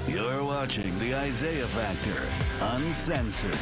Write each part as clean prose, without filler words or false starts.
You're watching the Isaiah Factor Uncensored.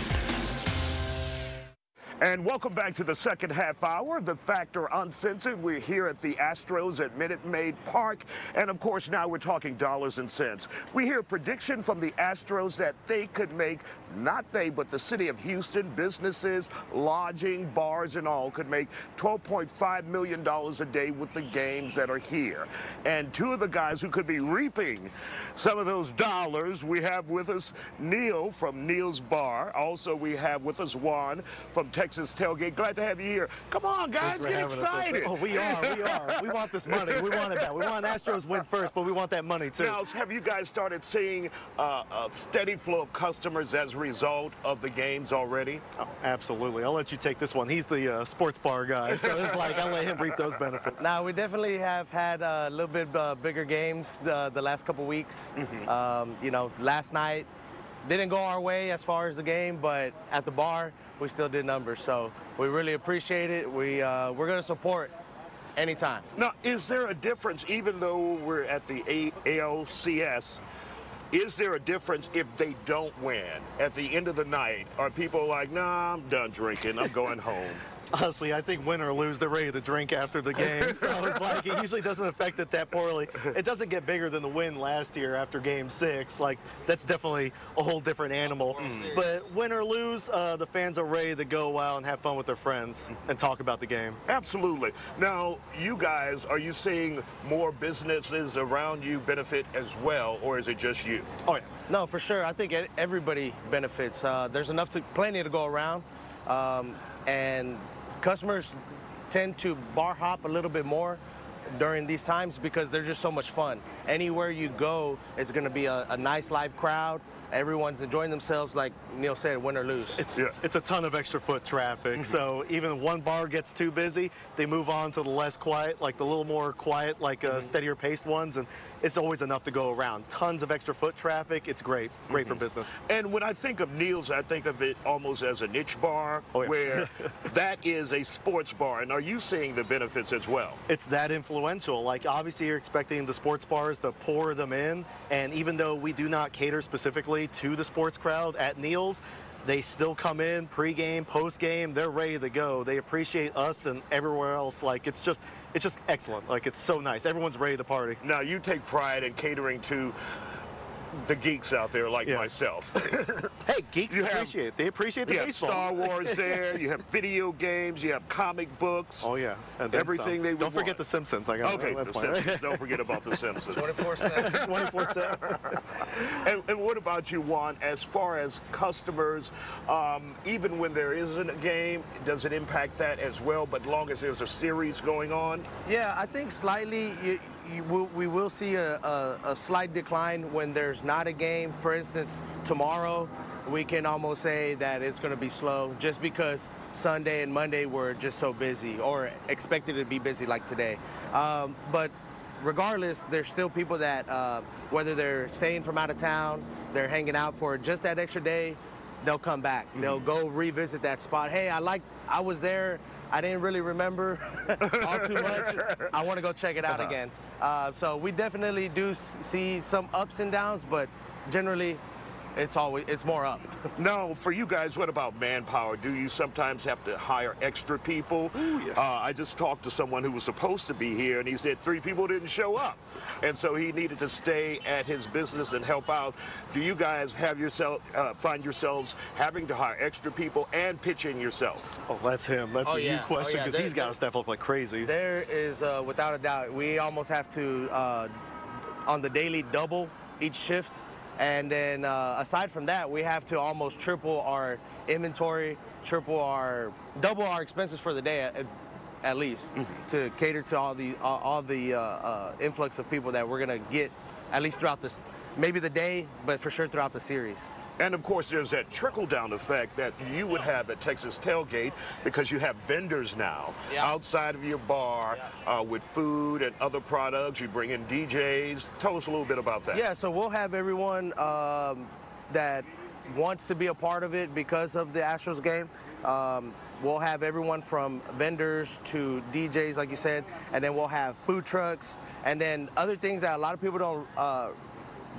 And welcome back to the second half hour, the Factor Uncensored. We're here at the Astros at Minute Maid Park. And of course, now we're talking dollars and cents. We hear a prediction from the Astros that they could make, not they, but the city of Houston, businesses, lodging, bars and all, could make $12.5 million a day with the games that are here. And two of the guys who could be reaping some of those dollars, we have with us Neil from Neil's Bar. Also, we have with us Juan from Texas Tailgate. Glad to have you here. Come on, guys, get excited. Oh, we are. We want this money. We want it back. We want Astros win first, but we want that money too. Now, have you guys started seeing a steady flow of customers as a result of the games already? Oh, absolutely. I'll let you take this one. He's the sports bar guy, so it's like I'll let him reap those benefits. Now, we definitely have had a little bit bigger games the last couple weeks. You know, last night didn't go our way as far as the game, but at the bar, we still did numbers. So we really appreciate it. We're going to support anytime. Now, is there a difference, even though we're at the ALCS, is there a difference if they don't win at the end of the night? Are people like, nah, I'm done drinking, I'm going home? Honestly, I think win or lose, they're ready to drink after the game. So it's like it usually doesn't affect it that poorly. It doesn't get bigger than the win last year after Game 6. Like, that's definitely a whole different animal. But win or lose, the fans are ready to go out and have fun with their friends and talk about the game. Absolutely. Now, you guys, are you seeing more businesses around you benefit as well, or is it just you? Oh, yeah. No, for sure. I think everybody benefits. There's plenty to go around. And customers tend to bar hop a little bit more during these times because they're just so much fun. Anywhere you go, it's going to be a nice live crowd. Everyone's enjoying themselves, like Neil said, win or lose. It's a ton of extra foot traffic. So even if one bar gets too busy, they move on to the less quiet, like the little more quiet, like steadier paced ones, and it's always enough to go around. Tons of extra foot traffic. It's great for business. And when I think of Neil's, I think of it almost as a niche bar, where that is a sports bar. And are you seeing the benefits as well? It's that influential. Like, obviously you're expecting the sports bars to pour them in, and even though we do not cater specifically to the sports crowd at Neil's, they still come in pre-game, post-game, they're ready to go. They appreciate us and everywhere else. Like, it's just excellent. Like, it's so nice. Everyone's ready to party. Now, you take pride in catering to the geeks out there like myself. Hey, geeks appreciate it. They appreciate the baseball. You have Star Wars there, you have video games, you have comic books. Oh, yeah. And everything they would Don't forget The Simpsons. Okay, The Simpsons. Don't forget about The Simpsons. 24/7. 24/7. And what about you, Juan? As far as customers, even when there isn't a game, does it impact that as well, but long as there's a series going on? Yeah, I think slightly we will see a slight decline when there's not a game. For instance, tomorrow we can almost say that it's going to be slow just because Sunday and Monday were just so busy, or expected to be busy like today. But regardless, there's still people that, whether they're staying from out of town, they're hanging out for just that extra day, they'll come back. They'll go revisit that spot. Hey, I was there. I didn't really remember all too much. I want to go check it out again. So we definitely do see some ups and downs, but generally it's more up. Now, for you guys, what about manpower? Do you sometimes have to hire extra people? Ooh, yeah. I just talked to someone who was supposed to be here, and he said 3 people didn't show up. And so he needed to stay at his business and help out. Do you guys have find yourselves having to hire extra people and pitch in yourself? Oh, that's him. That's a new question, because he's got to step up like crazy. There is, without a doubt, we almost have to, on the daily, double each shift. And then aside from that, we have to almost triple our inventory, double our expenses for the day at least, to cater to all the influx of people that we're gonna get, at least throughout this, maybe the day, but for sure throughout the series. And of course, there's that trickle-down effect that you would have at Texas Tailgate, because you have vendors now outside of your bar with food and other products. You bring in DJs. Tell us a little bit about that. Yeah, so we'll have everyone that wants to be a part of it because of the Astros game. We'll have everyone from vendors to DJs, like you said, and then we'll have food trucks, and then other things that a lot of people don't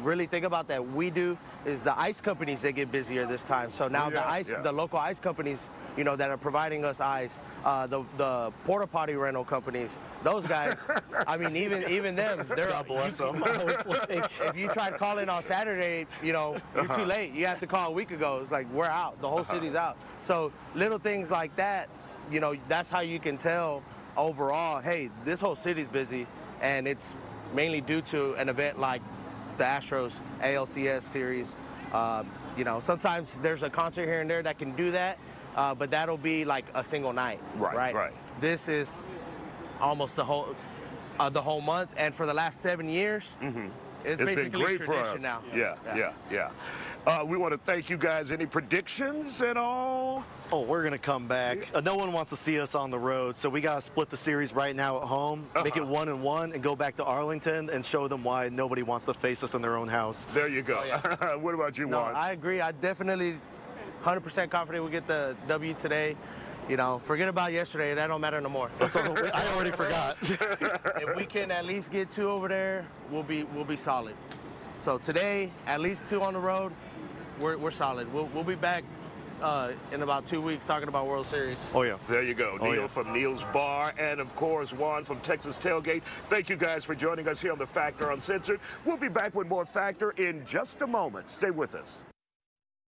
really think about that we do is the ice companies, they get busier this time. So now the local ice companies, you know, that are providing us ice, the porta potty rental companies, those guys, I mean, even them, they're God bless them. I was like, if you tried calling on Saturday, you know, you're too late. You have to call a week ago. It's like, we're out. The whole city's out. So little things like that, you know, that's how you can tell overall, hey, this whole city's busy, and it's mainly due to an event like the Astros ALCS series. You know, sometimes there's a concert here and there that can do that, but that'll be like a single night. Right. This is almost the whole month, and for the last 7 years, it's basically been great tradition for us. now. Yeah. We want to thank you guys. Any predictions at all? oh, we're going to come back. No one wants to see us on the road, so we got to split the series right now at home, make it 1-1, and go back to Arlington and show them why nobody wants to face us in their own house. There you go. Oh, yeah. What about you, No, Juan? I agree. I definitely 100% confident we get the W today. You know, forget about yesterday. That don't matter no more. I already forgot. If we can at least get 2 over there, we'll be solid. So today, at least 2 on the road, we're solid. We'll be back in about 2 weeks talking about World Series. Oh, yeah. There you go. Neil from Neil's Bar, and of course, Juan from Texas Tailgate. Thank you guys for joining us here on The Factor Uncensored. We'll be back with more Factor in just a moment. Stay with us.